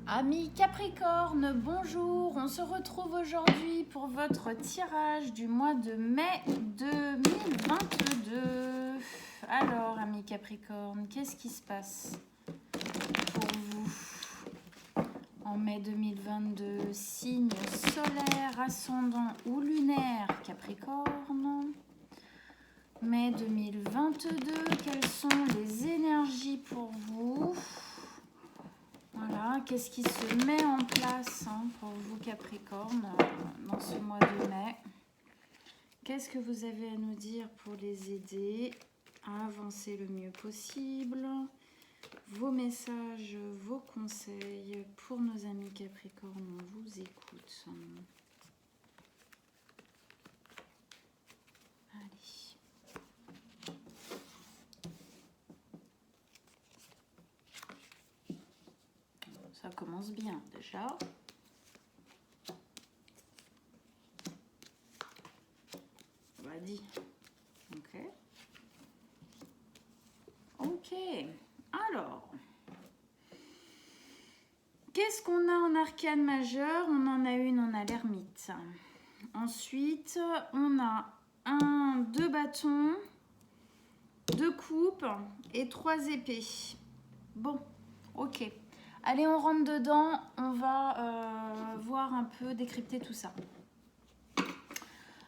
Amis Capricorne, bonjour, on se retrouve aujourd'hui pour votre tirage du mois de mai 2022. Alors, amis Capricorne, qu'est-ce qui se passe pour vous en mai 2022? Signe solaire, ascendant ou lunaire Capricorne. Mai 2022, quelles sont les énergies pour vous? Voilà, qu'est-ce qui se met en place pour vous Capricorne dans ce mois de mai? Qu'est-ce que vous avez à nous dire pour les aider à avancer le mieux possible? Vos messages, vos conseils pour nos amis Capricorne, on vous écoute. Allez. Ça commence bien déjà. Vas-y. Ok. Ok. Alors. Qu'est-ce qu'on a en arcane majeur? On en a une, on a l'ermite. Ensuite, on a 2 bâtons, 2 coupes et 3 épées. Bon, ok. Allez, on rentre dedans. On va voir un peu, décrypter tout ça.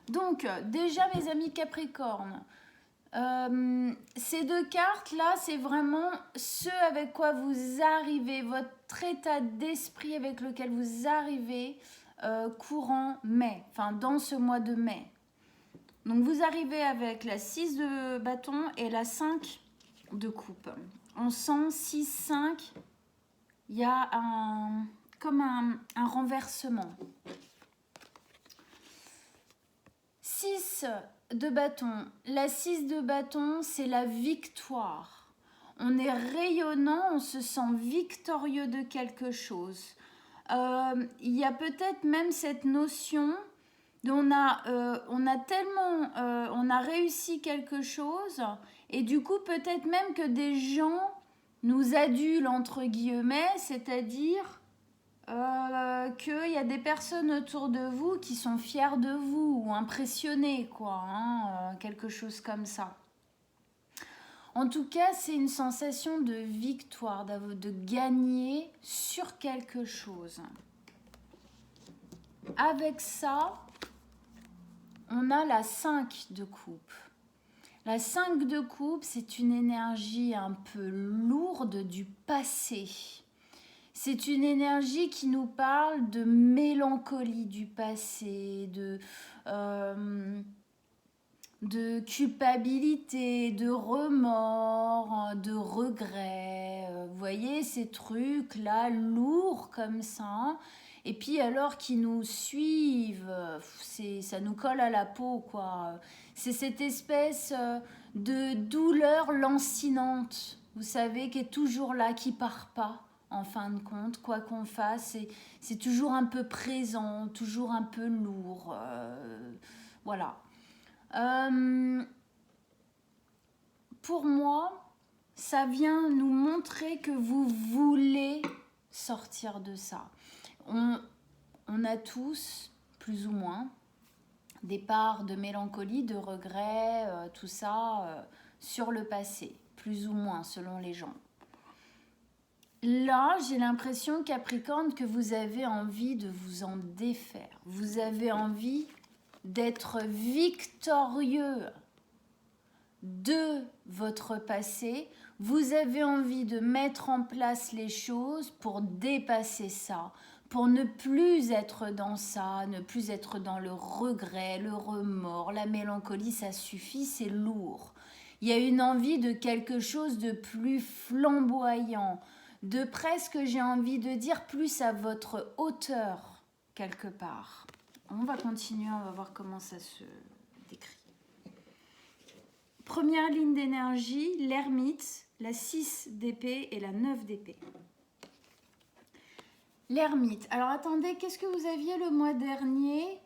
Donc, déjà, mes amis Capricorne, ces 2 cartes-là, c'est vraiment ce avec quoi vous arrivez, votre état d'esprit avec lequel vous arrivez courant mai, enfin dans ce mois de mai. Donc, vous arrivez avec la 6 de bâton et la 5 de coupe. On sent 6-5, il y a comme un renversement. 6 de bâton. La 6 de bâton, c'est la victoire. On est rayonnant, on se sent victorieux de quelque chose. Il y a peut-être même cette notion on a réussi quelque chose et du coup peut-être même que des gens nous adulent entre guillemets, c'est-à-dire qu'il y a des personnes autour de vous qui sont fiers de vous ou impressionnés, quoi, quelque chose comme ça. En tout cas, c'est une sensation de victoire, de gagner sur quelque chose. Avec ça, on a la 5 de coupe. La 5 de coupe, c'est une énergie un peu lourde du passé. C'est une énergie qui nous parle de mélancolie du passé, de culpabilité, de remords, de regrets. Vous voyez ces trucs-là lourds comme ça. Et puis alors qui nous suivent, ça nous colle à la peau, quoi. C'est cette espèce de douleur lancinante, vous savez, qui est toujours là, qui part pas. En fin de compte, quoi qu'on fasse, c'est toujours un peu présent, toujours un peu lourd. Voilà. Pour moi, ça vient nous montrer que vous voulez sortir de ça. On a tous, plus ou moins, des parts de mélancolie, de regret, tout ça, sur le passé, plus ou moins, selon les gens. Là, j'ai l'impression, Capricorne, que vous avez envie de vous en défaire. Vous avez envie d'être victorieux de votre passé. Vous avez envie de mettre en place les choses pour dépasser ça, pour ne plus être dans ça, ne plus être dans le regret, le remords, la mélancolie, ça suffit, c'est lourd. Il y a une envie de quelque chose de plus flamboyant, de presque, j'ai envie de dire, plus à votre hauteur, quelque part. On va continuer, on va voir comment ça se décrit. Première ligne d'énergie, l'ermite, la 6 d'épée et la 9 d'épée. L'ermite. Alors attendez, qu'est-ce que vous aviez le mois dernier?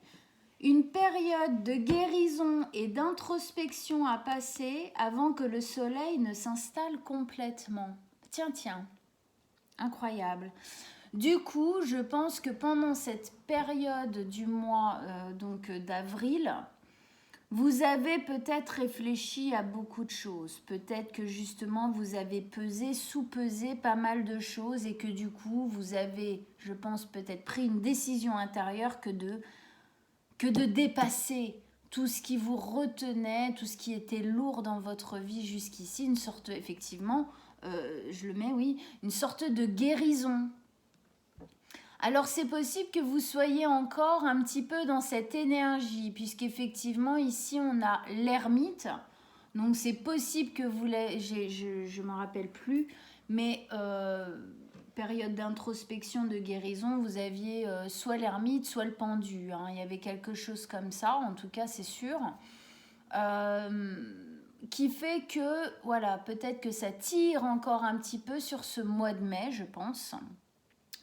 Une période de guérison et d'introspection à passer avant que le soleil ne s'installe complètement. Tiens, incroyable. Du coup, je pense que pendant cette période du mois d'avril, vous avez peut-être réfléchi à beaucoup de choses. Peut-être que justement vous avez pesé, sous-pesé pas mal de choses et que du coup vous avez, je pense, peut-être pris une décision intérieure que de dépasser tout ce qui vous retenait, tout ce qui était lourd dans votre vie jusqu'ici. Une sorte, effectivement, je le mets, oui, une sorte de guérison. Alors c'est possible que vous soyez encore un petit peu dans cette énergie, puisqu'effectivement ici on a l'ermite, donc c'est possible que vous l'ayez, je ne me rappelle plus, mais période d'introspection, de guérison, vous aviez soit l'ermite, soit le pendu, hein. Il y avait quelque chose comme ça, en tout cas c'est sûr, qui fait que, voilà, peut-être que ça tire encore un petit peu sur ce mois de mai, je pense.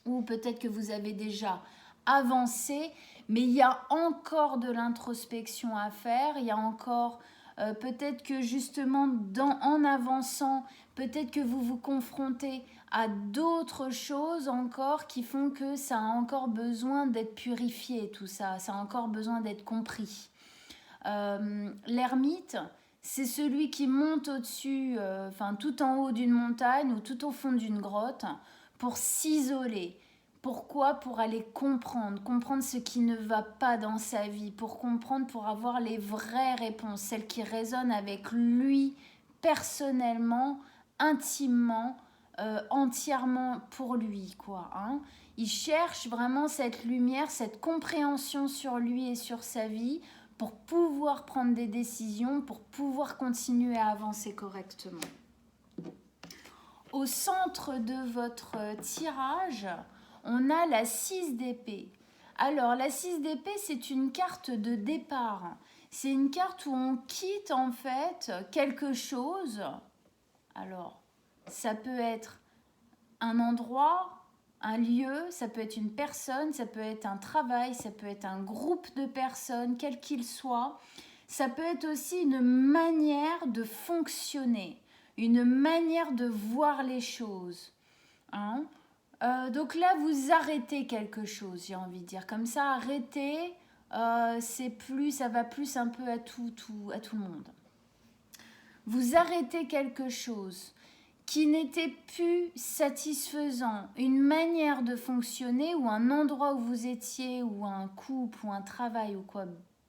Ou peut-être que vous avez déjà avancé, mais il y a encore de l'introspection à faire, il y a encore peut-être que justement en avançant, peut-être que vous vous confrontez à d'autres choses encore qui font que ça a encore besoin d'être purifié, tout ça, ça a encore besoin d'être compris. L'ermite, c'est celui qui monte au-dessus, tout en haut d'une montagne ou tout au fond d'une grotte, pour s'isoler. Pourquoi? Pour aller comprendre ce qui ne va pas dans sa vie, pour comprendre, pour avoir les vraies réponses, celles qui résonnent avec lui personnellement, intimement, entièrement pour lui, quoi, hein. Il cherche vraiment cette lumière, cette compréhension sur lui et sur sa vie pour pouvoir prendre des décisions, pour pouvoir continuer à avancer correctement. Au centre de votre tirage, on a la 6 d'épée. Alors, la 6 d'épée, c'est une carte de départ. C'est une carte où on quitte en fait quelque chose. Alors, ça peut être un endroit, un lieu, ça peut être une personne, ça peut être un travail, ça peut être un groupe de personnes, quel qu'il soit. Ça peut être aussi une manière de fonctionner, une manière de voir les choses, hein. Donc là, vous arrêtez quelque chose, j'ai envie de dire. Comme ça, arrêter, ça va plus un peu à tout le monde. Vous arrêtez quelque chose qui n'était plus satisfaisant, une manière de fonctionner ou un endroit où vous étiez ou un couple ou un travail ou quoi,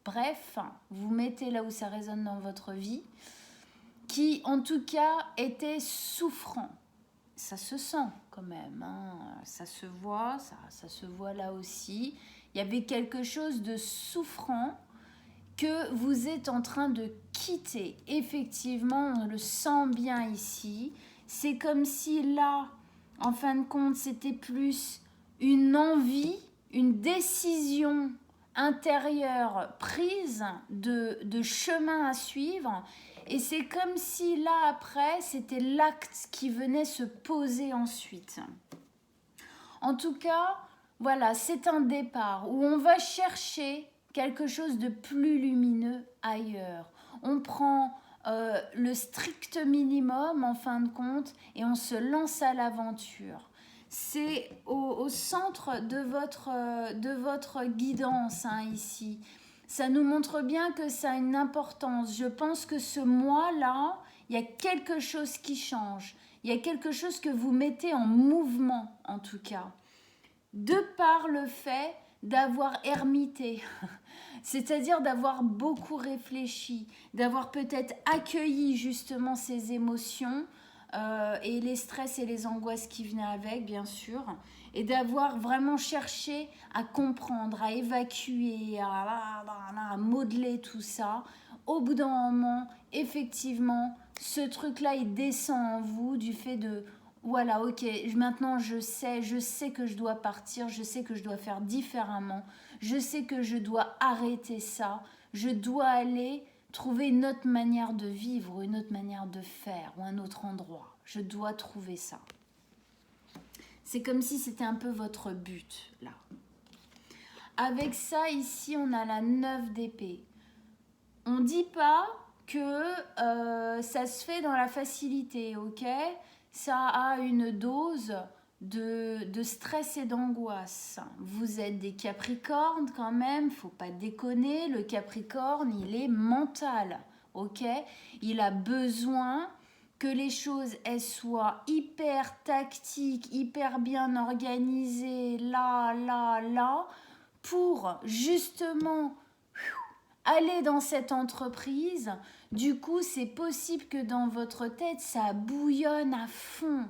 bref, vous mettez là où ça résonne dans votre vie, qui en tout cas était souffrant. Ça se sent quand même, hein. Ça se voit, ça se voit là aussi. Il y avait quelque chose de souffrant que vous êtes en train de quitter. Effectivement, on le sent bien ici. C'est comme si là, en fin de compte, c'était plus une envie, une décision intérieure prise de chemin à suivre. Et c'est comme si là, après, c'était l'acte qui venait se poser ensuite. En tout cas, voilà, c'est un départ où on va chercher quelque chose de plus lumineux ailleurs. On prend le strict minimum en fin de compte et on se lance à l'aventure. C'est au centre de votre guidance, hein, ici. Ça nous montre bien que ça a une importance. Je pense que ce mois-là, il y a quelque chose qui change. Il y a quelque chose que vous mettez en mouvement, en tout cas. De par le fait d'avoir ermité, c'est-à-dire d'avoir beaucoup réfléchi, d'avoir peut-être accueilli justement ces émotions et les stress et les angoisses qui venaient avec, bien sûr, et d'avoir vraiment cherché à comprendre, à évacuer, à modeler tout ça. Au bout d'un moment, effectivement, ce truc-là, il descend en vous du fait de... Voilà, ok, maintenant je sais que je dois partir, je sais que je dois faire différemment, je sais que je dois arrêter ça, je dois aller trouver une autre manière de vivre, une autre manière de faire ou un autre endroit. Je dois trouver ça. C'est comme si c'était un peu votre but, là. Avec ça, ici, on a la 9 d'épée. On ne dit pas que ça se fait dans la facilité, ok ? Ça a une dose de stress et d'angoisse. Vous êtes des Capricornes quand même, faut pas déconner. Le Capricorne, il est mental, ok? Il a besoin que les choses elles soient hyper tactiques, hyper bien organisées, là, pour justement aller dans cette entreprise. Du coup, c'est possible que dans votre tête, ça bouillonne à fond.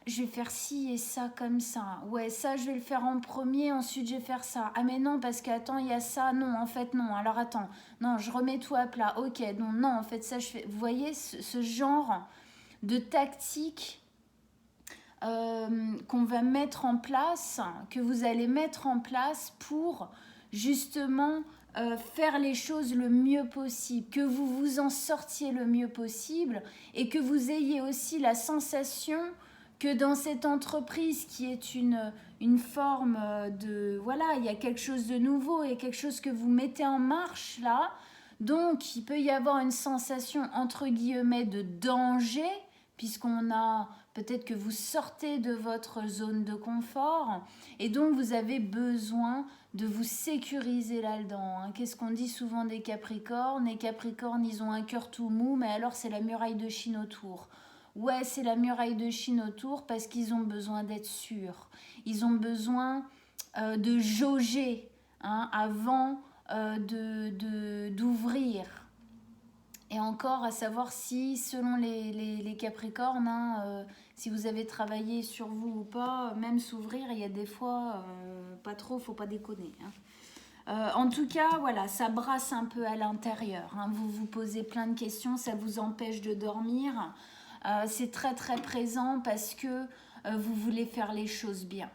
Je vais faire ci et ça comme ça. Ouais, ça, je vais le faire en premier, ensuite je vais faire ça. Ah mais non, parce qu'attends, il y a ça. Non, en fait, non. Alors attends, non, je remets tout à plat. Ok, non, en fait, ça, je fais... Vous voyez, ce genre de tactique qu'on va mettre en place, que vous allez mettre en place pour justement faire les choses le mieux possible, que vous vous en sortiez le mieux possible et que vous ayez aussi la sensation que dans cette entreprise qui est une forme de... Voilà, il y a quelque chose de nouveau et quelque chose que vous mettez en marche là. Donc, il peut y avoir une sensation entre guillemets de danger puisqu'on a peut-être que vous sortez de votre zone de confort et donc vous avez besoin de vous sécuriser là-dedans. Hein. Qu'est-ce qu'on dit souvent des Capricornes? Les Capricornes, ils ont un cœur tout mou, mais alors c'est la muraille de Chine autour. Ouais, c'est la muraille de Chine autour parce qu'ils ont besoin d'être sûrs. Ils ont besoin de jauger avant d'ouvrir. Et encore à savoir si, selon les Capricornes, si vous avez travaillé sur vous ou pas, même s'ouvrir, il y a des fois, pas trop, faut pas déconner. En tout cas, voilà, ça brasse un peu à l'intérieur. Vous vous posez plein de questions, ça vous empêche de dormir. C'est très très présent parce que vous voulez faire les choses bien.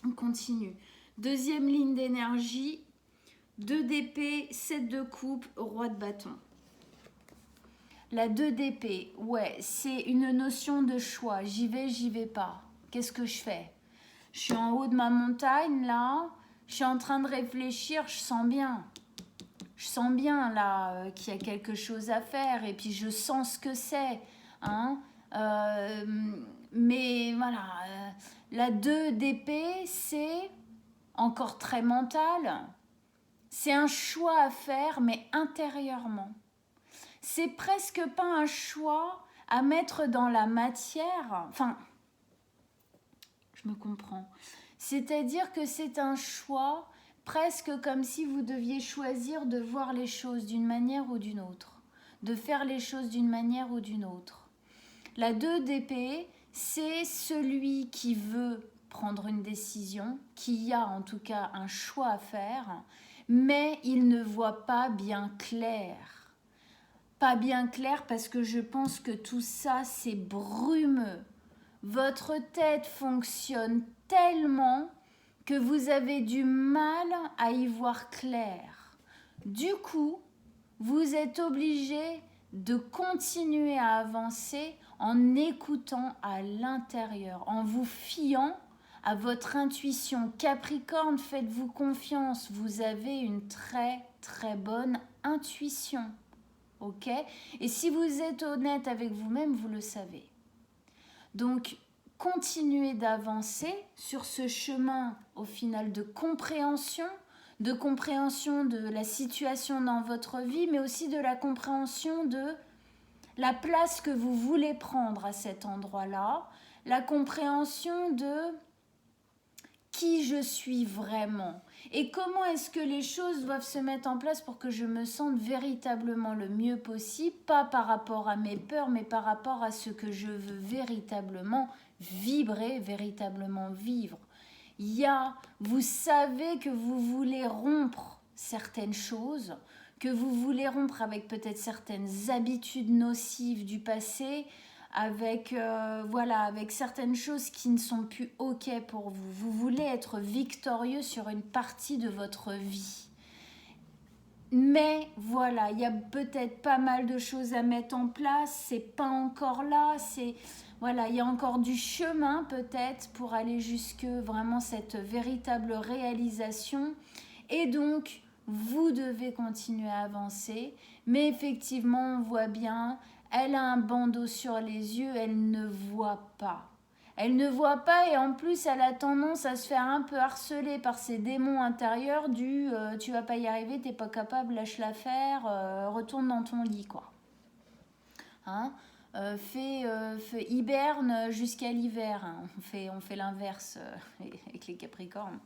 On continue. Deuxième ligne d'énergie. 2 d'épée, 7 de coupe, roi de bâton. La 2 d'épée, ouais, c'est une notion de choix. J'y vais pas. Qu'est-ce que je fais? Je suis en haut de ma montagne, là. Je suis en train de réfléchir, je sens bien. Je sens bien, là, qu'il y a quelque chose à faire. Et puis, je sens ce que c'est. Mais voilà, la 2 d'épée, c'est encore très mental. C'est un choix à faire, mais intérieurement. C'est presque pas un choix à mettre dans la matière. Enfin, je me comprends. C'est-à-dire que c'est un choix presque comme si vous deviez choisir de voir les choses d'une manière ou d'une autre. De faire les choses d'une manière ou d'une autre. La 2 d'épée, c'est celui qui veut prendre une décision, qui a en tout cas un choix à faire, mais il ne voit pas bien clair. Pas bien clair parce que je pense que tout ça, c'est brumeux. Votre tête fonctionne tellement que vous avez du mal à y voir clair. Du coup, vous êtes obligé de continuer à avancer en écoutant à l'intérieur, en vous fiant à votre intuition. Capricorne, faites-vous confiance, vous avez une très très bonne intuition. Ok? Et si vous êtes honnête avec vous-même, vous le savez. Donc, continuez d'avancer sur ce chemin au final de compréhension de la situation dans votre vie, mais aussi de la compréhension de la place que vous voulez prendre à cet endroit-là, la compréhension de qui je suis vraiment et comment est-ce que les choses doivent se mettre en place pour que je me sente véritablement le mieux possible, pas par rapport à mes peurs, mais par rapport à ce que je veux véritablement vibrer, véritablement vivre. Vous savez que vous voulez rompre certaines choses, que vous voulez rompre avec peut-être certaines habitudes nocives du passé, avec certaines choses qui ne sont plus ok pour vous. Vous voulez être victorieux sur une partie de votre vie. Mais voilà, il y a peut-être pas mal de choses à mettre en place, c'est pas encore là, il y a encore du chemin peut-être pour aller jusque vraiment cette véritable réalisation. Et donc, vous devez continuer à avancer, mais effectivement, on voit bien, elle a un bandeau sur les yeux, elle ne voit pas. Elle ne voit pas et en plus elle a tendance à se faire un peu harceler par ses démons intérieurs du tu vas pas y arriver, t'es pas capable, lâche l'affaire, retourne dans ton lit quoi. Hein, hiberne jusqu'à l'hiver, hein. On fait l'inverse avec les Capricornes.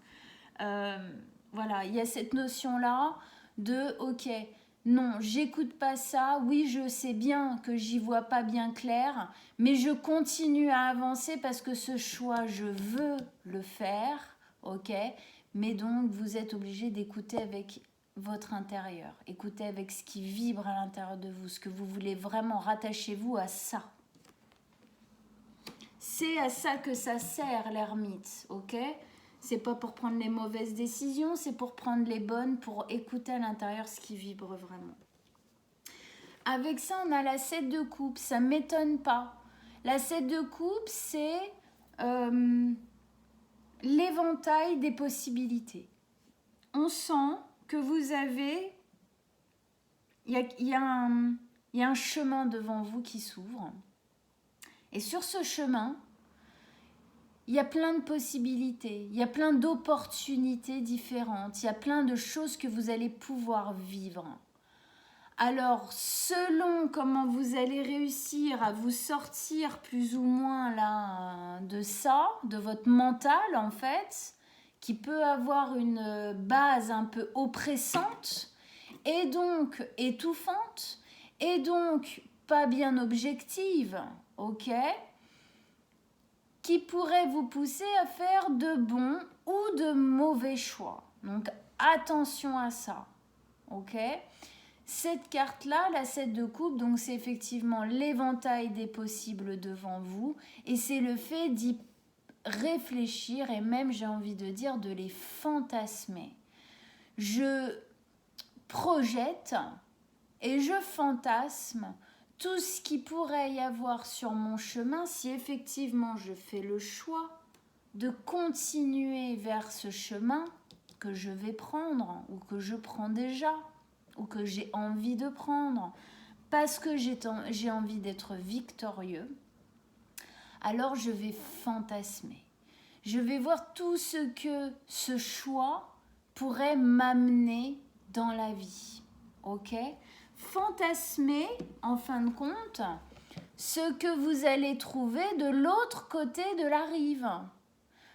Voilà, il y a cette notion-là de ok, non, j'écoute pas ça, oui, je sais bien que j'y vois pas bien clair, mais je continue à avancer parce que ce choix, je veux le faire, ok, mais donc vous êtes obligé d'écouter avec votre intérieur, écoutez avec ce qui vibre à l'intérieur de vous, ce que vous voulez vraiment, rattachez-vous à ça. C'est à ça que ça sert l'ermite, ok? C'est pas pour prendre les mauvaises décisions, c'est pour prendre les bonnes, pour écouter à l'intérieur ce qui vibre vraiment. Avec ça, on a la 7 de coupe, ça m'étonne pas. La 7 de coupe, c'est l'éventail des possibilités. On sent que vous avez... Il y a un chemin devant vous qui s'ouvre. Et sur ce chemin, il y a plein de possibilités, il y a plein d'opportunités différentes, il y a plein de choses que vous allez pouvoir vivre. Alors, selon comment vous allez réussir à vous sortir plus ou moins là, de ça, de votre mental en fait, qui peut avoir une base un peu oppressante et donc étouffante et donc pas bien objective, ok ? Qui pourrait vous pousser à faire de bons ou de mauvais choix. Donc attention à ça, ok ? Cette carte-là, la 7 de coupe, donc c'est effectivement l'éventail des possibles devant vous et c'est le fait d'y réfléchir et même, j'ai envie de dire, de les fantasmer. Je projette et je fantasme tout ce qui pourrait y avoir sur mon chemin si effectivement je fais le choix de continuer vers ce chemin que je vais prendre ou que je prends déjà ou que j'ai envie de prendre parce que j'ai envie d'être victorieux, alors je vais fantasmer. Je vais voir tout ce que ce choix pourrait m'amener dans la vie. Ok ? Fantasmer, en fin de compte, ce que vous allez trouver de l'autre côté de la rive.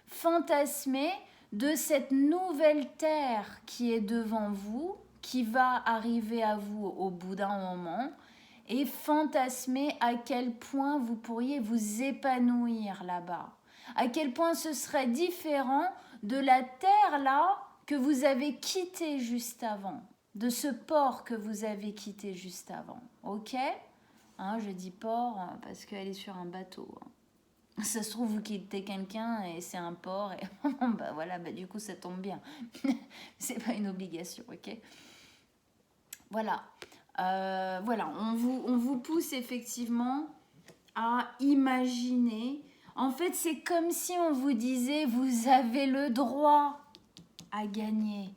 Fantasmer de cette nouvelle terre qui est devant vous, qui va arriver à vous au bout d'un moment, et fantasmer à quel point vous pourriez vous épanouir là-bas. À quel point ce serait différent de la terre là que vous avez quittée juste avant. De ce port que vous avez quitté juste avant, ok ? Hein, je dis port parce qu'elle est sur un bateau. Ça se trouve, vous quittez quelqu'un et c'est un port et bah voilà, bah du coup ça tombe bien. C'est pas une obligation, ok ? Voilà, voilà, on vous pousse effectivement à imaginer. En fait, c'est comme si on vous disait, vous avez le droit à gagner.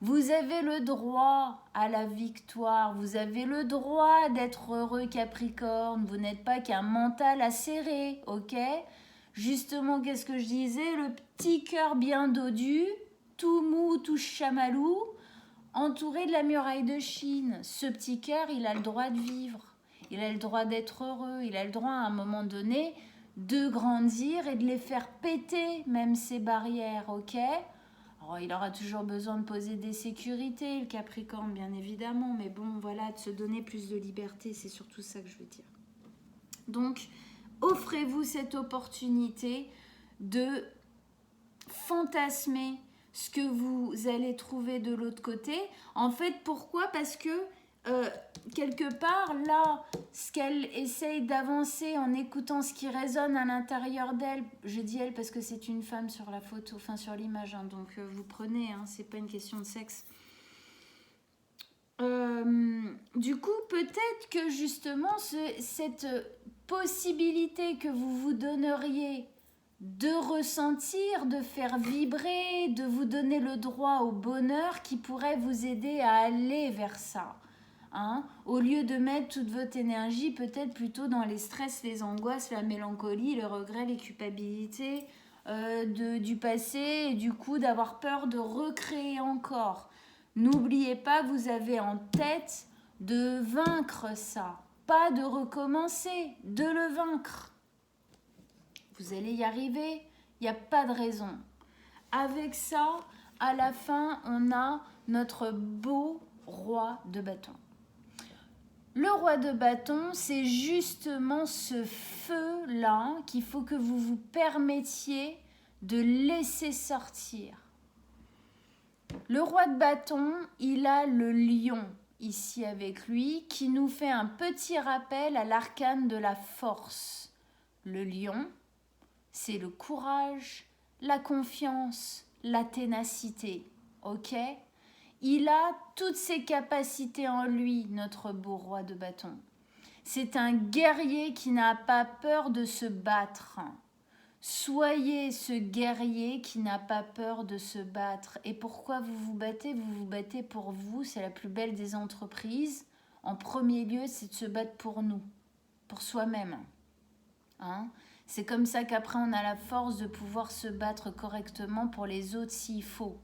Vous avez le droit à la victoire, vous avez le droit d'être heureux Capricorne, vous n'êtes pas qu'un mental acéré, ok ? Justement, qu'est-ce que je disais ? Le petit cœur bien dodu, tout mou, tout chamalou, entouré de la muraille de Chine. Ce petit cœur, il a le droit de vivre, il a le droit d'être heureux, il a le droit à un moment donné de grandir et de les faire péter, même ces barrières, ok ? Alors, il aura toujours besoin de poser des sécurités, le Capricorne, bien évidemment, mais bon, voilà, de se donner plus de liberté, c'est surtout ça que je veux dire. Donc, offrez-vous cette opportunité de fantasmer ce que vous allez trouver de l'autre côté. En fait, pourquoi ? Parce que quelque part, là, ce qu'elle essaye d'avancer en écoutant ce qui résonne à l'intérieur d'elle, je dis elle parce que c'est une femme sur la photo, enfin sur l'image, hein, donc vous prenez, hein, c'est pas une question de sexe. Du coup, peut-être que justement, cette possibilité que vous vous donneriez de ressentir, de faire vibrer, de vous donner le droit au bonheur qui pourrait vous aider à aller vers ça. Hein, au lieu de mettre toute votre énergie peut-être plutôt dans les stress, les angoisses, la mélancolie, le regret, les culpabilités du passé et du coup d'avoir peur de recréer encore. N'oubliez pas, vous avez en tête de vaincre ça, pas de recommencer, de le vaincre. Vous allez y arriver, il n'y a pas de raison. Avec ça, à la fin, on a notre beau roi de bâton. Le roi de bâton, c'est justement ce feu-là qu'il faut que vous vous permettiez de laisser sortir. Le roi de bâton, il a le lion ici avec lui qui nous fait un petit rappel à l'arcane de la force. Le lion, c'est le courage, la confiance, la ténacité, ok ? Il a toutes ses capacités en lui, notre beau roi de bâton. C'est un guerrier qui n'a pas peur de se battre. Soyez ce guerrier qui n'a pas peur de se battre. Et pourquoi vous vous battez ? Vous vous battez pour vous, c'est la plus belle des entreprises. En premier lieu, c'est de se battre pour nous, pour soi-même. Hein ? C'est comme ça qu'après, on a la force de pouvoir se battre correctement pour les autres s'il faut.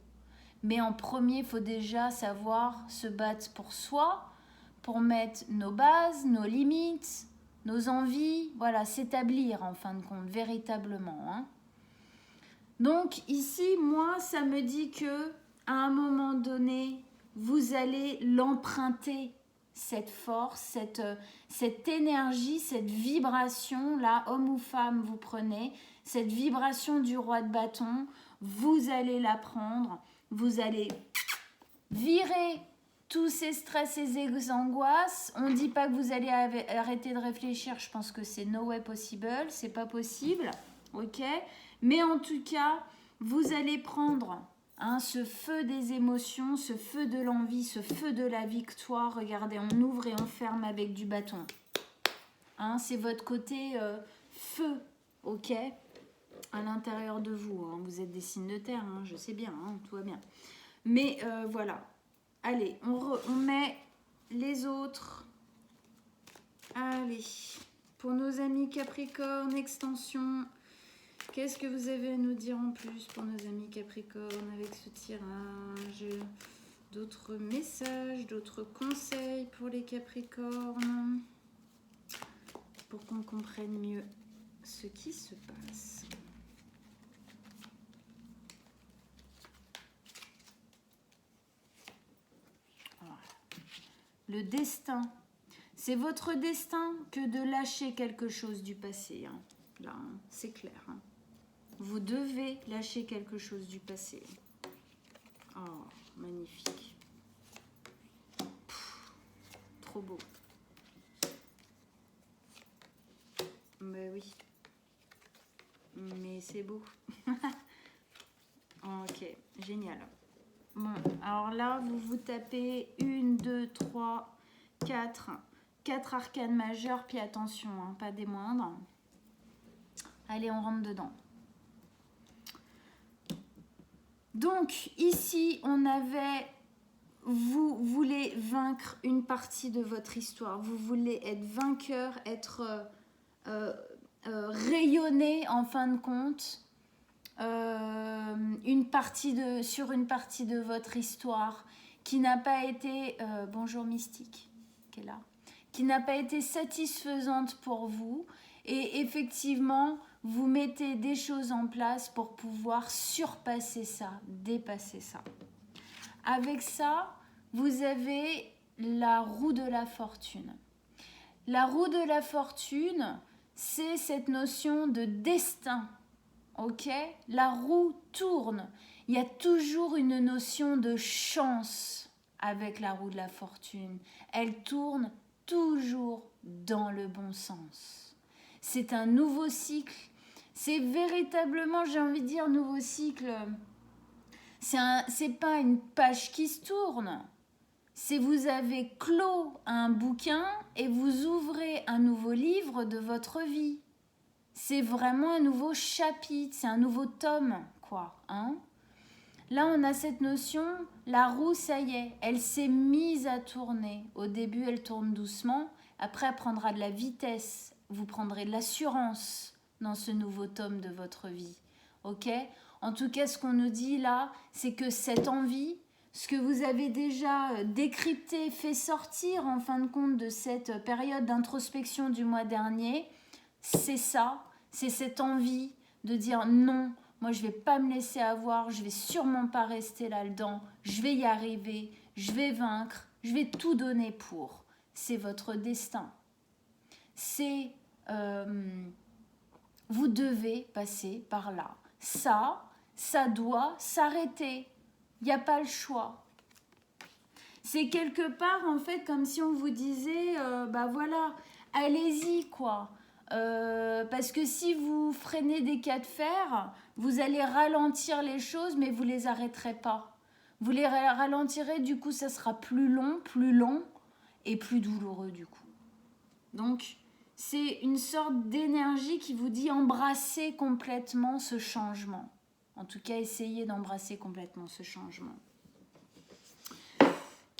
Mais en premier, il faut déjà savoir se battre pour soi, pour mettre nos bases, nos limites, nos envies, voilà, s'établir en fin de compte, véritablement. Hein. Donc ici, moi, ça me dit que à un moment donné, vous allez l'emprunter, cette force, cette énergie, cette vibration, là, homme ou femme, vous prenez, cette vibration du roi de bâton, vous allez la prendre, vous allez virer tous ces stress et ces angoisses. On ne dit pas que vous allez arrêter de réfléchir, je pense que c'est no way possible, c'est pas possible, ok ? Mais en tout cas, vous allez prendre ce feu des émotions, ce feu de l'envie, ce feu de la victoire. Regardez, on ouvre et on ferme avec du bâton. C'est votre côté feu, ok ? À l'intérieur de vous. Vous êtes des signes de terre, je sais bien, tout va bien. Mais voilà. Allez, on met les autres. Allez, pour nos amis Capricorne, extension. Qu'est-ce que vous avez à nous dire en plus pour nos amis Capricorne avec ce tirage? D'autres messages, d'autres conseils pour les Capricornes pour qu'on comprenne mieux ce qui se passe. Voilà. Le destin. C'est votre destin que de lâcher quelque chose du passé. Là, c'est clair. Vous devez lâcher quelque chose du passé. Oh, magnifique. Trop beau. Mais oui. Mais c'est beau. Ok, génial. Bon, alors là, vous vous tapez 1, 2, 3, 4. 4 arcanes majeures, puis attention, pas des moindres. Allez, on rentre dedans. Donc, ici, on avait... Vous voulez vaincre une partie de votre histoire. Vous voulez être vainqueur, être rayonné, en fin de compte, sur une partie de votre histoire qui n'a pas été... bonjour Mystique, qui est là. Qui n'a pas été satisfaisante pour vous. Et effectivement... Vous mettez des choses en place pour pouvoir surpasser ça, dépasser ça. Avec ça, vous avez la roue de la fortune. La roue de la fortune, c'est cette notion de destin. Ok ? La roue tourne. Il y a toujours une notion de chance avec la roue de la fortune. Elle tourne toujours dans le bon sens. C'est un nouveau cycle. C'est véritablement, j'ai envie de dire, nouveau cycle. C'est pas une page qui se tourne. C'est vous avez clos un bouquin et vous ouvrez un nouveau livre de votre vie. C'est vraiment un nouveau chapitre, c'est un nouveau tome, quoi. Là, on a cette notion, la roue, ça y est, elle s'est mise à tourner. Au début, elle tourne doucement. Après, elle prendra de la vitesse. Vous prendrez de l'assurance dans ce nouveau tome de votre vie. Ok ? En tout cas, ce qu'on nous dit là, c'est que cette envie, ce que vous avez déjà décrypté, fait sortir en fin de compte de cette période d'introspection du mois dernier, c'est ça, c'est cette envie de dire non, moi je ne vais pas me laisser avoir, je ne vais sûrement pas rester là-dedans, je vais y arriver, je vais vaincre, je vais tout donner pour. C'est votre destin. C'est... vous devez passer par là. Ça doit s'arrêter. Il n'y a pas le choix. C'est quelque part, en fait, comme si on vous disait, bah voilà, allez-y, quoi. Parce que si vous freinez des cas de fer, vous allez ralentir les choses, mais vous ne les arrêterez pas. Vous les ralentirez, du coup, ça sera plus long et plus douloureux, du coup. Donc, c'est une sorte d'énergie qui vous dit embrassez complètement ce changement. En tout cas, essayez d'embrasser complètement ce changement.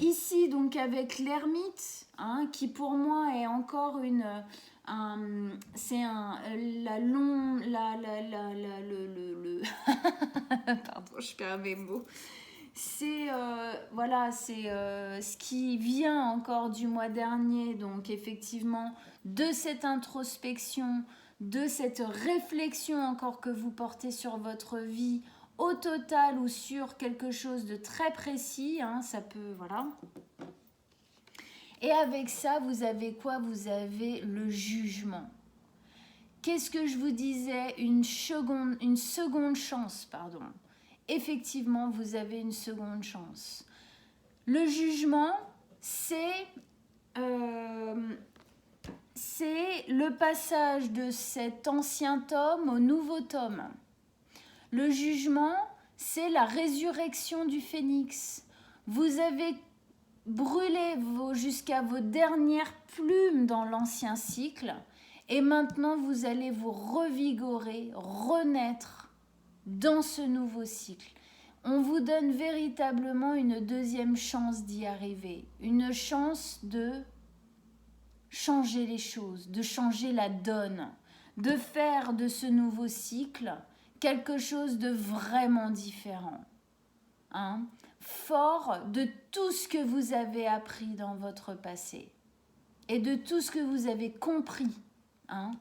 Ici, donc, avec l'ermite, hein, qui pour moi est encore pardon, je perds mes mots. C'est ce qui vient encore du mois dernier, donc effectivement de cette introspection, de cette réflexion encore que vous portez sur votre vie au total ou sur quelque chose de très précis, hein, ça peut, voilà. Et avec ça, vous avez quoi? Vous avez le jugement. Qu'est-ce que je vous disais? Une seconde chance, pardon. Effectivement, vous avez une seconde chance. Le jugement, c'est le passage de cet ancien tome au nouveau tome. Le jugement, c'est la résurrection du phénix. Vous avez brûlé jusqu'à vos dernières plumes dans l'ancien cycle et maintenant vous allez vous revigorer, renaître dans ce nouveau cycle. On vous donne véritablement une deuxième chance d'y arriver, une chance de changer les choses, de changer la donne, de faire de ce nouveau cycle quelque chose de vraiment différent. Hein? Fort de tout ce que vous avez appris dans votre passé et de tout ce que vous avez compris. Hein?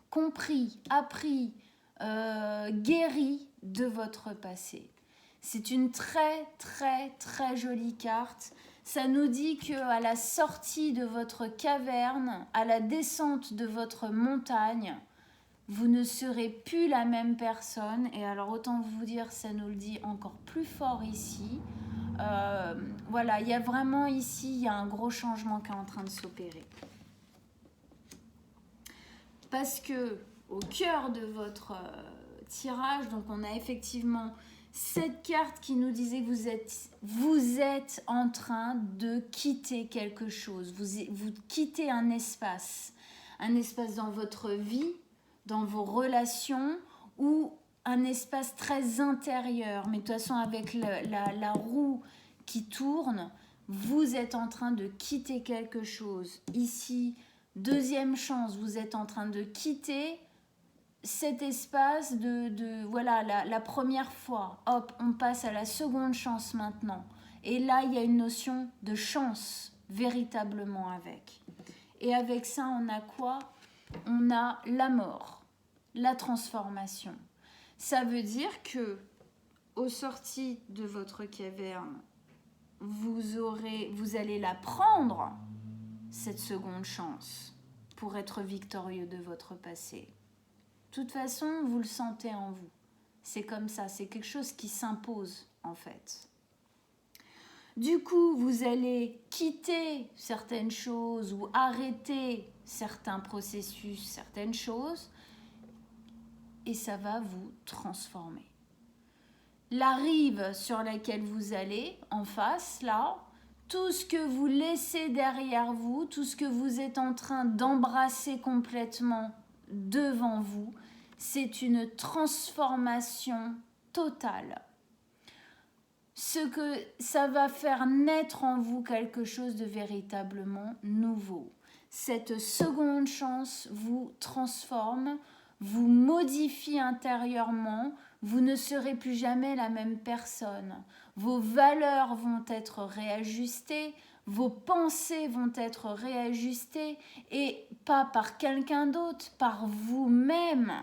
Compris, appris, guéri de votre passé. C'est une très très très jolie carte. Ça nous dit qu'à la sortie de votre caverne, à la descente de votre montagne, vous ne serez plus la même personne. Et alors autant vous dire, ça nous le dit encore plus fort ici. Voilà, il y a vraiment ici, il y a un gros changement qui est en train de s'opérer. Parce que au cœur de votre tirage, donc on a effectivement cette carte qui nous disait que vous êtes en train de quitter quelque chose. Vous quittez un espace dans votre vie, dans vos relations ou un espace très intérieur. Mais de toute façon, avec la roue qui tourne, vous êtes en train de quitter quelque chose. Ici, deuxième chance, vous êtes en train de quitter cet espace voilà, la première fois. Hop, on passe à la seconde chance maintenant. Et là, il y a une notion de chance véritablement avec. Et avec ça, on a quoi? On a la mort, la transformation. Ça veut dire que au sorti de votre caverne, vous allez la prendre, cette seconde chance, pour être victorieux de votre passé. De toute façon, vous le sentez en vous. C'est comme ça, c'est quelque chose qui s'impose en fait. Du coup, vous allez quitter certaines choses ou arrêter certains processus, certaines choses, et ça va vous transformer. La rive sur laquelle vous allez, en face, là, tout ce que vous laissez derrière vous, tout ce que vous êtes en train d'embrasser complètement devant vous, c'est une transformation totale. ça va faire naître en vous quelque chose de véritablement nouveau. Cette seconde chance vous transforme, vous modifie intérieurement, vous ne serez plus jamais la même personne. Vos valeurs vont être réajustées, vos pensées vont être réajustées, et pas par quelqu'un d'autre, par vous-même.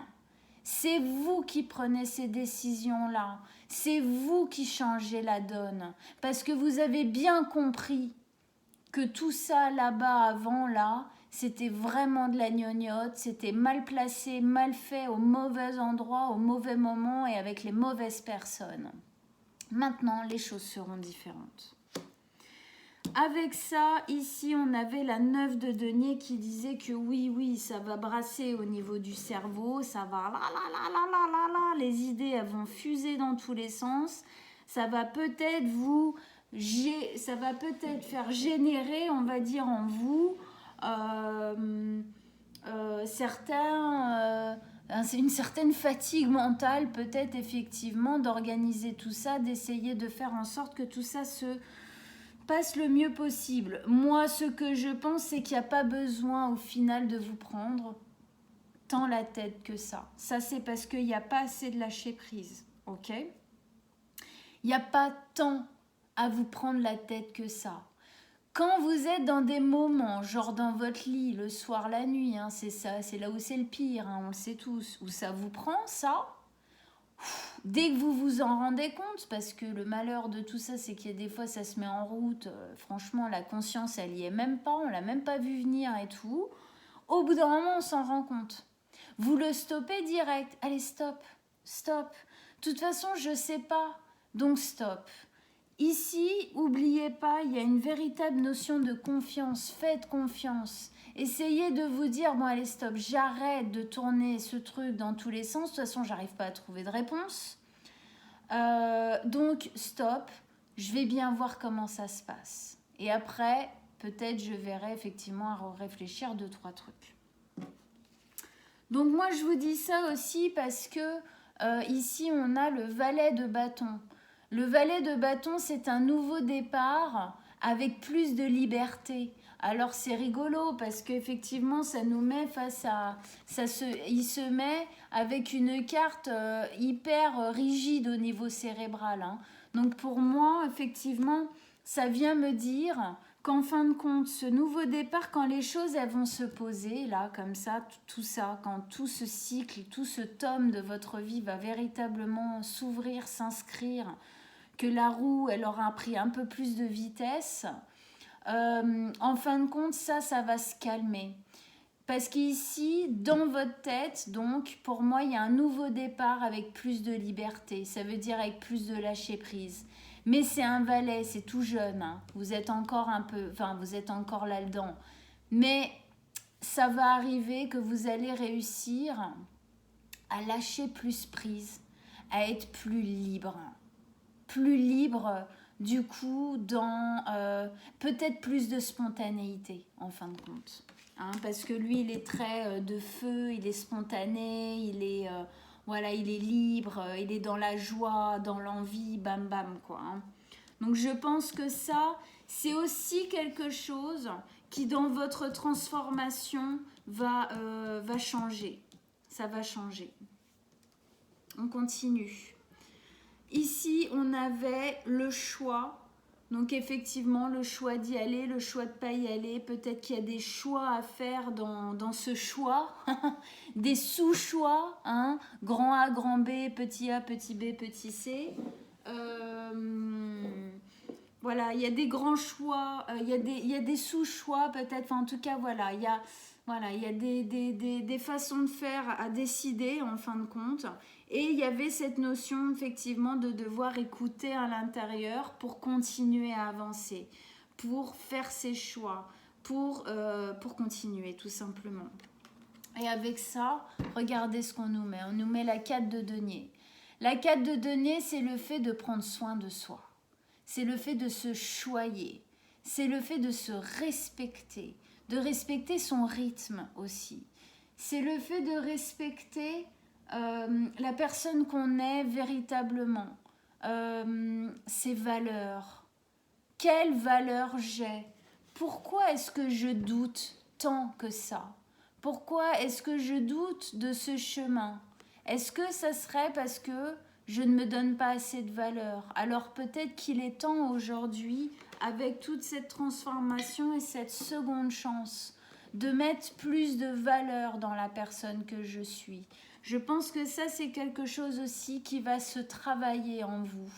C'est vous qui prenez ces décisions-là. C'est vous qui changez la donne. Parce que vous avez bien compris que tout ça là-bas, avant, là, c'était vraiment de la gnognotte, c'était mal placé, mal fait, au mauvais endroit, au mauvais moment et avec les mauvaises personnes. Maintenant, les choses seront différentes. Avec ça, ici, on avait la 9 de denier qui disait que oui, ça va brasser au niveau du cerveau, ça va les idées, elles vont fuser dans tous les sens. Ça va peut-être faire générer, on va dire, en vous une certaine fatigue mentale, peut-être effectivement, d'organiser tout ça, d'essayer de faire en sorte que tout ça se passe le mieux possible. Moi, ce que je pense, c'est qu'il n'y a pas besoin au final de vous prendre tant la tête que ça. Ça, c'est parce qu'il n'y a pas assez de lâcher prise, ok? Il n'y a pas tant à vous prendre la tête que ça. Quand vous êtes dans des moments, genre dans votre lit, le soir, la nuit, hein, c'est ça, c'est là où c'est le pire, hein, on le sait tous, où ça vous prend, ça, dès que vous vous en rendez compte, parce que le malheur de tout ça, c'est qu'il y a des fois, ça se met en route, franchement, la conscience, elle y est même pas, on l'a même pas vu venir et tout, au bout d'un moment, on s'en rend compte. Vous le stoppez direct, allez, stop, stop, de toute façon, je sais pas, donc stop. Ici, n'oubliez pas, il y a une véritable notion de confiance. Faites confiance. Essayez de vous dire, bon allez stop, j'arrête de tourner ce truc dans tous les sens. De toute façon, j'arrive pas à trouver de réponse. Donc stop, je vais bien voir comment ça se passe. Et après, peut-être je verrai effectivement à réfléchir 2-3 trucs. Donc moi, je vous dis ça aussi parce que ici, on a le valet de bâton. Le valet de bâton, c'est un nouveau départ avec plus de liberté. Alors c'est rigolo parce qu'effectivement, ça nous met face à... il se met avec une carte hyper rigide au niveau cérébral, hein. Donc pour moi, effectivement, ça vient me dire qu'en fin de compte, ce nouveau départ, quand les choses elles vont se poser, là, comme ça, tout ça, quand tout ce cycle, tout ce tome de votre vie va véritablement s'ouvrir, s'inscrire, que la roue, elle aura pris un peu plus de vitesse, en fin de compte, ça va se calmer. Parce qu'ici, dans votre tête, donc, pour moi, il y a un nouveau départ avec plus de liberté. Ça veut dire avec plus de lâcher prise. Mais c'est un valet, c'est tout jeune, hein. Vous êtes encore vous êtes encore là-dedans. Mais ça va arriver que vous allez réussir à lâcher plus prise, à être plus libre. Plus libre, du coup, dans peut-être plus de spontanéité, en fin de compte. Hein, parce que lui, il est très de feu, il est spontané, il est libre, il est dans la joie, dans l'envie, bam bam, quoi. Hein. Donc je pense que ça, c'est aussi quelque chose qui, dans votre transformation, va changer. Ça va changer. On continue. Ici, on avait le choix. Donc effectivement, le choix d'y aller, le choix de ne pas y aller. Peut-être qu'il y a des choix à faire dans ce choix. Des sous-choix. Hein, grand A, grand B, petit A, petit B, petit C. Voilà, il y a des grands choix. Il y a des sous-choix peut-être. Enfin, en tout cas, voilà. Il y a des façons de faire à décider en fin de compte. Et il y avait cette notion effectivement de devoir écouter à l'intérieur pour continuer à avancer, pour faire ses choix, pour continuer tout simplement. Et avec ça, regardez ce qu'on nous met. On nous met la 4 de denier. La 4 de denier, c'est le fait de prendre soin de soi. C'est le fait de se choyer. C'est le fait de se respecter. De respecter son rythme aussi. C'est le fait de respecter la personne qu'on est véritablement. ces valeurs. Quelle valeur j'ai? Pourquoi est-ce que je doute tant que ça? Pourquoi est-ce que je doute de ce chemin? Est-ce que ça serait parce que je ne me donne pas assez de valeur? Alors peut-être qu'il est temps aujourd'hui, avec toute cette transformation et cette seconde chance, de mettre plus de valeur dans la personne que je suis. Je pense que ça, c'est quelque chose aussi qui va se travailler en vous.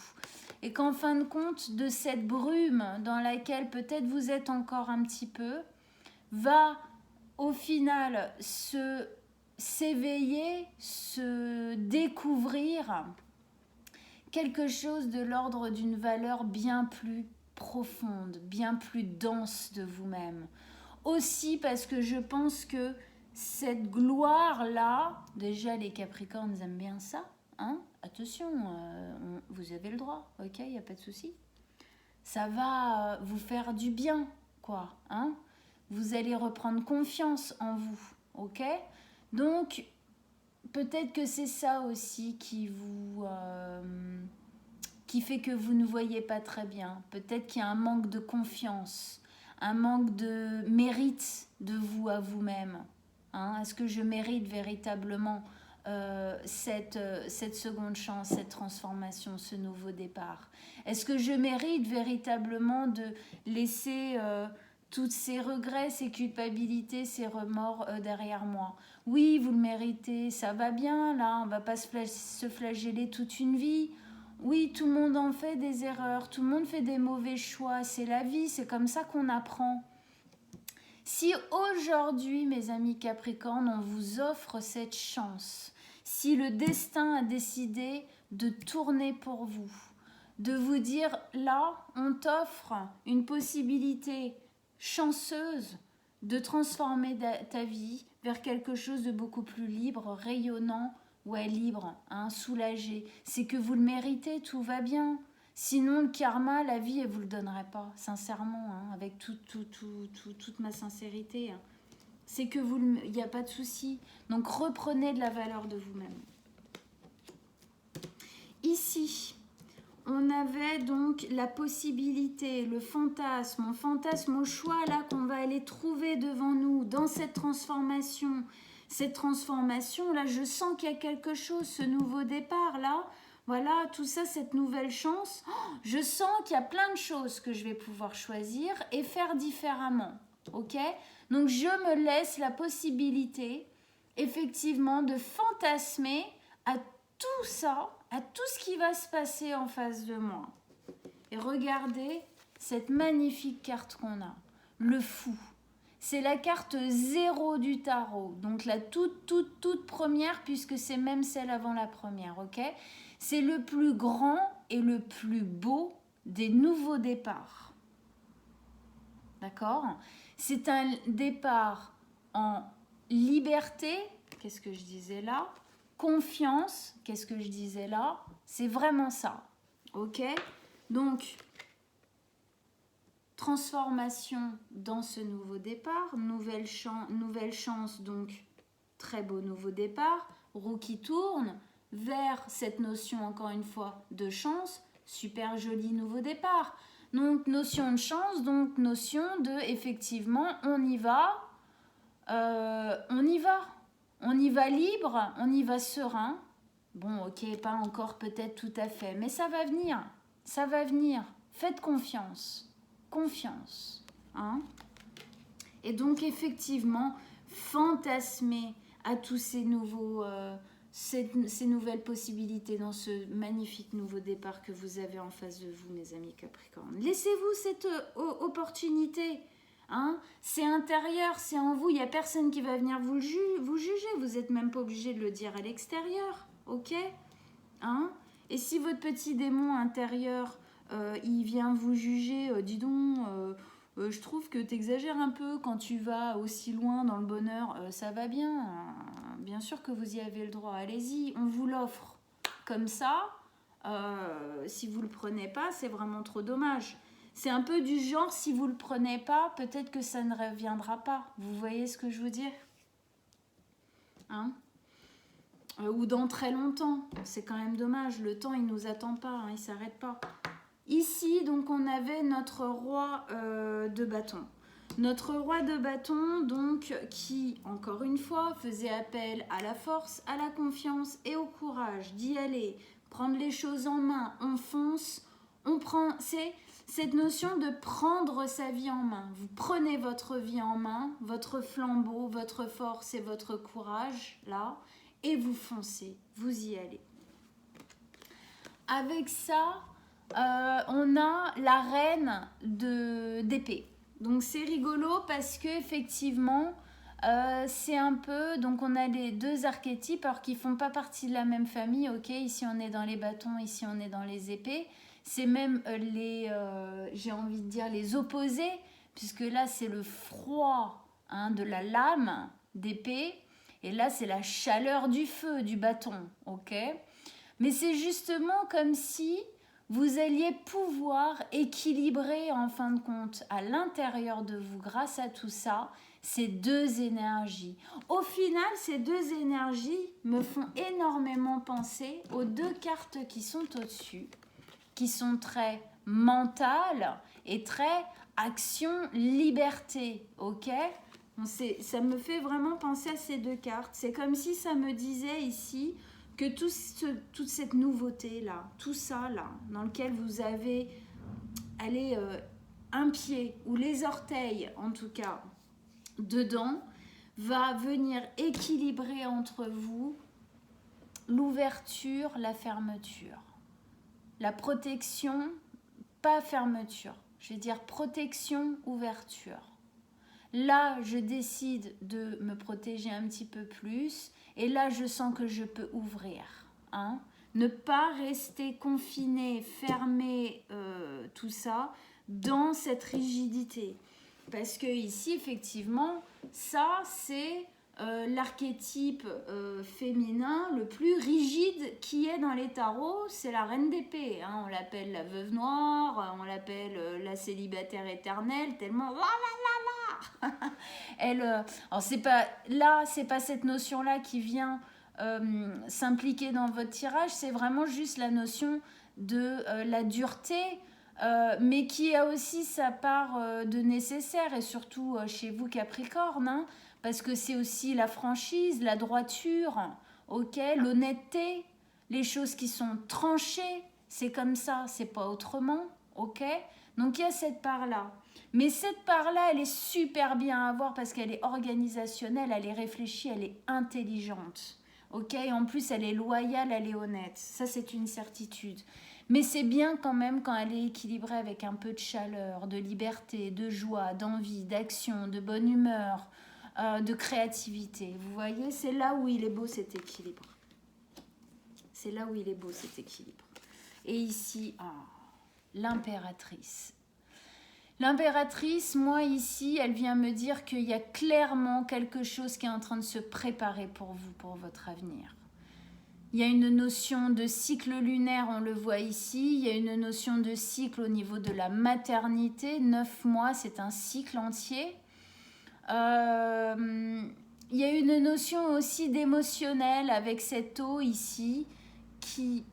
Et qu'en fin de compte, de cette brume dans laquelle peut-être vous êtes encore un petit peu, va au final s'éveiller, se découvrir quelque chose de l'ordre d'une valeur bien plus profonde, bien plus dense de vous-même. Aussi parce que je pense que cette gloire-là, déjà les Capricornes aiment bien ça, hein? Attention, vous avez le droit, ok, il n'y a pas de souci. Ça va vous faire du bien, quoi, hein? Vous allez reprendre confiance en vous, ok? Donc, peut-être que c'est ça aussi qui fait que vous ne voyez pas très bien. Peut-être qu'il y a un manque de confiance, un manque de mérite de vous à vous-même. Hein? Est-ce que je mérite véritablement cette seconde chance, cette transformation, ce nouveau départ? Est-ce que je mérite véritablement de laisser tous ces regrets, ces culpabilités, ces remords derrière moi? Oui, vous le méritez, ça va bien, là, on ne va pas se flageller toute une vie. Oui, tout le monde en fait des erreurs, tout le monde fait des mauvais choix, c'est la vie, c'est comme ça qu'on apprend. Si aujourd'hui, mes amis Capricornes, on vous offre cette chance, si le destin a décidé de tourner pour vous, de vous dire là, on t'offre une possibilité chanceuse de transformer ta vie vers quelque chose de beaucoup plus libre, rayonnant, ouais, libre, hein, soulagé. C'est que vous le méritez, tout va bien. Sinon, le karma, la vie, elle vous le donnerait pas, sincèrement, hein, avec toute ma sincérité. Hein. C'est que il n'y a pas de souci. Donc, reprenez de la valeur de vous-même. Ici, on avait donc la possibilité, le fantasme au choix là qu'on va aller trouver devant nous dans cette transformation. Cette transformation, là, je sens qu'il y a quelque chose, ce nouveau départ là. Voilà, tout ça, cette nouvelle chance. Oh, je sens qu'il y a plein de choses que je vais pouvoir choisir et faire différemment. Ok? Donc, je me laisse la possibilité, effectivement, de fantasmer à tout ça, à tout ce qui va se passer en face de moi. Et regardez cette magnifique carte qu'on a, le fou. C'est la carte 0 du tarot, donc la toute première, puisque c'est même celle avant la première, ok? C'est le plus grand et le plus beau des nouveaux départs. D'accord? C'est un départ en liberté, qu'est-ce que je disais là? Confiance, qu'est-ce que je disais là? C'est vraiment ça, ok? Donc, transformation dans ce nouveau départ, nouvelle chance, donc très beau nouveau départ, roue qui tourne vers cette notion, encore une fois, de chance, super joli nouveau départ. Donc, notion de chance, donc notion de, effectivement, on y va libre, on y va serein. Bon, ok, pas encore peut-être tout à fait, mais ça va venir, ça va venir. Faites confiance, hein. Et donc effectivement, fantasmer à tous ces nouveaux, ces nouvelles possibilités dans ce magnifique nouveau départ que vous avez en face de vous, mes amis Capricornes. Laissez-vous cette opportunité. Hein, c'est intérieur, c'est en vous, il n'y a personne qui va venir vous juger, vous n'êtes même pas obligé de le dire à l'extérieur, ok, hein? Et si votre petit démon intérieur, il vient vous juger, dis donc, je trouve que tu exagères un peu quand tu vas aussi loin dans le bonheur, ça va bien, bien sûr que vous y avez le droit, allez-y, on vous l'offre comme ça, si vous ne le prenez pas, c'est vraiment trop dommage. C'est un peu du genre, si vous ne le prenez pas, peut-être que ça ne reviendra pas. Vous voyez ce que je veux dire? Hein? ou dans très longtemps. C'est quand même dommage, le temps il nous attend pas, hein, il s'arrête pas. Ici donc on avait notre roi de bâton. Notre roi de bâton donc qui encore une fois faisait appel à la force, à la confiance et au courage d'y aller, prendre les choses en main, on fonce, on prend, c'est cette notion de prendre sa vie en main. Vous prenez votre vie en main, votre flambeau, votre force et votre courage là, et vous foncez, vous y allez. Avec ça, on a la reine d'épée. Donc c'est rigolo parce que effectivement, c'est un peu, donc on a les deux archétypes alors qui font pas partie de la même famille. Ok, ici on est dans les bâtons, ici on est dans les épées. C'est même j'ai envie de dire les opposés, puisque là c'est le froid hein, de la lame d'épée, et là c'est la chaleur du feu du bâton. Ok, mais c'est justement comme si vous alliez pouvoir équilibrer en fin de compte à l'intérieur de vous grâce à tout ça ces deux énergies. Au final, ces deux énergies me font énormément penser aux deux cartes qui sont au-dessus, qui sont très mentales et très action-liberté, ok ? Ça me fait vraiment penser à ces deux cartes. C'est comme si ça me disait ici que toute cette nouveauté-là, tout ça là, dans lequel vous avez un pied ou les orteils en tout cas dedans, va venir équilibrer entre vous l'ouverture, la fermeture. La protection, pas fermeture. Je vais dire protection, ouverture. Là, je décide de me protéger un petit peu plus. Et là, je sens que je peux ouvrir. Hein. Ne pas rester confiné, fermé, tout ça, dans cette rigidité. Parce que ici, effectivement, ça, c'est l'archétype féminin le plus rigide qui est dans les tarots, c'est la reine d'épée. Hein. On l'appelle la veuve noire, on l'appelle la célibataire éternelle, tellement... Elle, alors c'est pas cette notion-là qui vient s'impliquer dans votre tirage, c'est vraiment juste la notion de la dureté, mais qui a aussi sa part de nécessaire, et surtout chez vous Capricorne, hein, parce que c'est aussi la franchise, la droiture, ok, l'honnêteté, les choses qui sont tranchées, c'est comme ça, c'est pas autrement, ok. Donc il y a cette part-là. Mais cette part-là, elle est super bien à voir parce qu'elle est organisationnelle, elle est réfléchie, elle est intelligente. Ok, en plus, elle est loyale, elle est honnête. Ça, c'est une certitude. Mais c'est bien quand même quand elle est équilibrée avec un peu de chaleur, de liberté, de joie, d'envie, d'action, de bonne humeur, de créativité. Vous voyez, c'est là où il est beau cet équilibre. C'est là où il est beau cet équilibre. Et ici, l'impératrice. L'impératrice, moi ici, elle vient me dire qu'il y a clairement quelque chose qui est en train de se préparer pour vous, pour votre avenir. Il y a une notion de cycle lunaire, on le voit ici. Il y a une notion de cycle au niveau de la maternité. 9 mois, c'est un cycle entier. Il y a une notion aussi d'émotionnel avec cette eau ici qui...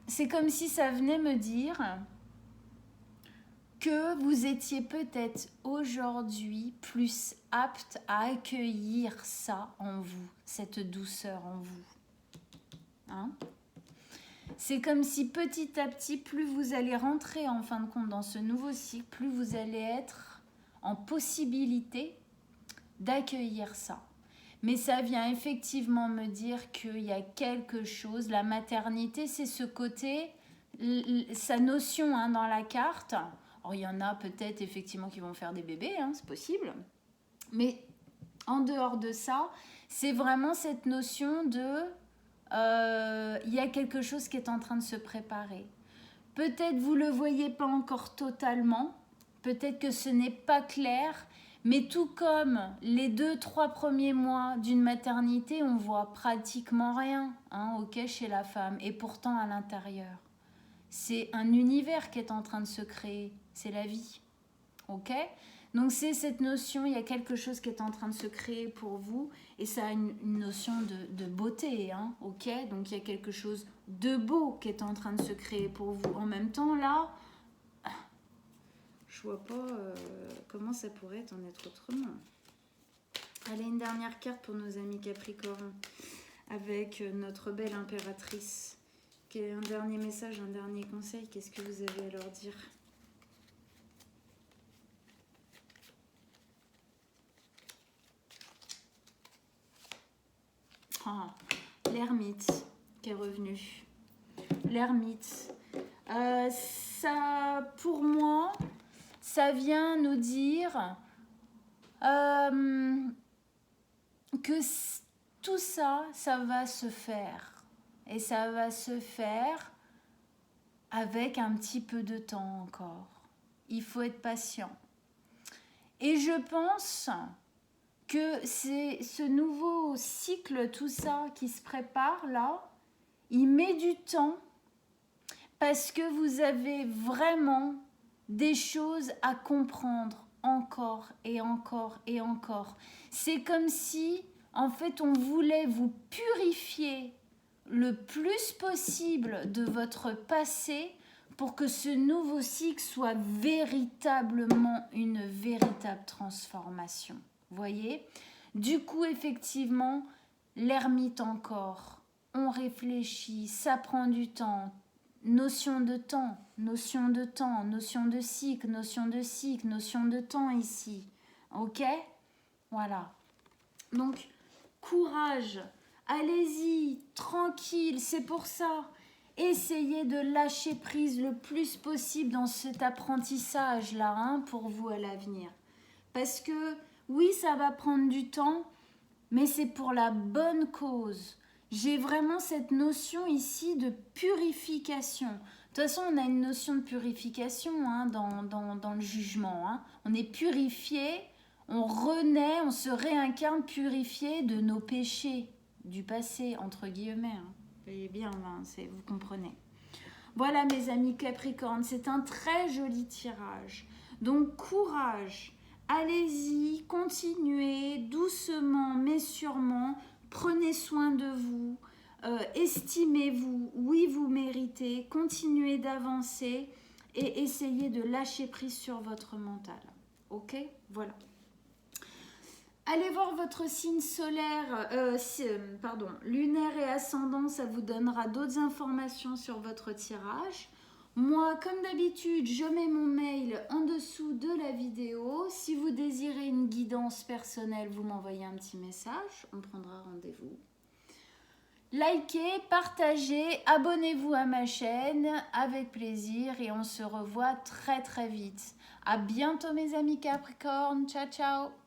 C'est comme si ça venait me dire... que vous étiez peut-être aujourd'hui plus apte à accueillir ça en vous, cette douceur en vous. Hein? C'est comme si petit à petit, plus vous allez rentrer en fin de compte dans ce nouveau cycle, plus vous allez être en possibilité d'accueillir ça. Mais ça vient effectivement me dire qu'il y a quelque chose, la maternité, c'est ce côté, sa notion hein, dans la carte. Alors, il y en a peut-être effectivement qui vont faire des bébés, hein, c'est possible. Mais en dehors de ça, c'est vraiment cette notion de... il y a quelque chose qui est en train de se préparer. Peut-être vous ne le voyez pas encore totalement. Peut-être que ce n'est pas clair. Mais tout comme les 2-3 premiers mois d'une maternité, on voit pratiquement rien hein, ok, chez la femme. Et pourtant à l'intérieur. C'est un univers qui est en train de se créer. C'est la vie. Ok ? Donc c'est cette notion, il y a quelque chose qui est en train de se créer pour vous et ça a une notion de beauté, hein, ok? Donc il y a quelque chose de beau qui est en train de se créer pour vous. En même temps, là, je vois pas comment ça pourrait en être autrement. Allez, une dernière carte pour nos amis Capricorne avec notre belle impératrice. Un dernier message, un dernier conseil, qu'est-ce que vous avez à leur dire? Ah, l'ermite qui est revenu. L'ermite. Ça, pour moi, ça vient nous dire que tout ça, ça va se faire. Et ça va se faire avec un petit peu de temps encore. Il faut être patient. Et je pense que c'est ce nouveau cycle, tout ça qui se prépare là, il met du temps parce que vous avez vraiment des choses à comprendre encore et encore et encore. C'est comme si, en fait, on voulait vous purifier le plus possible de votre passé pour que ce nouveau cycle soit véritablement une véritable transformation. Voyez? Du coup, effectivement, l'ermite encore, on réfléchit, ça prend du temps. Notion de temps, notion de temps, notion de cycle, notion de cycle, notion de temps ici. Ok? Voilà. Donc, courage, allez-y, tranquille, c'est pour ça. Essayez de lâcher prise le plus possible dans cet apprentissage-là, hein, pour vous à l'avenir. Parce que, oui, ça va prendre du temps, mais c'est pour la bonne cause. J'ai vraiment cette notion ici de purification. De toute façon, on a une notion de purification, hein, dans le jugement. Hein. On est purifié, on renaît, on se réincarne purifié de nos péchés du passé, entre guillemets. Hein. Vous voyez bien, hein, vous comprenez. Voilà mes amis Capricorne, c'est un très joli tirage. Donc courage, allez-y, continuez doucement mais sûrement. Prenez soin de vous, estimez-vous, oui vous méritez, continuez d'avancer et essayez de lâcher prise sur votre mental. Ok? Voilà. Allez voir votre signe solaire, lunaire et ascendant, ça vous donnera d'autres informations sur votre tirage. Moi, comme d'habitude, je mets mon mail en dessous de la vidéo. Si vous désirez une guidance personnelle, vous m'envoyez un petit message, on prendra rendez-vous. Likez, partagez, abonnez-vous à ma chaîne avec plaisir et on se revoit très très vite. À bientôt mes amis Capricorne, ciao ciao.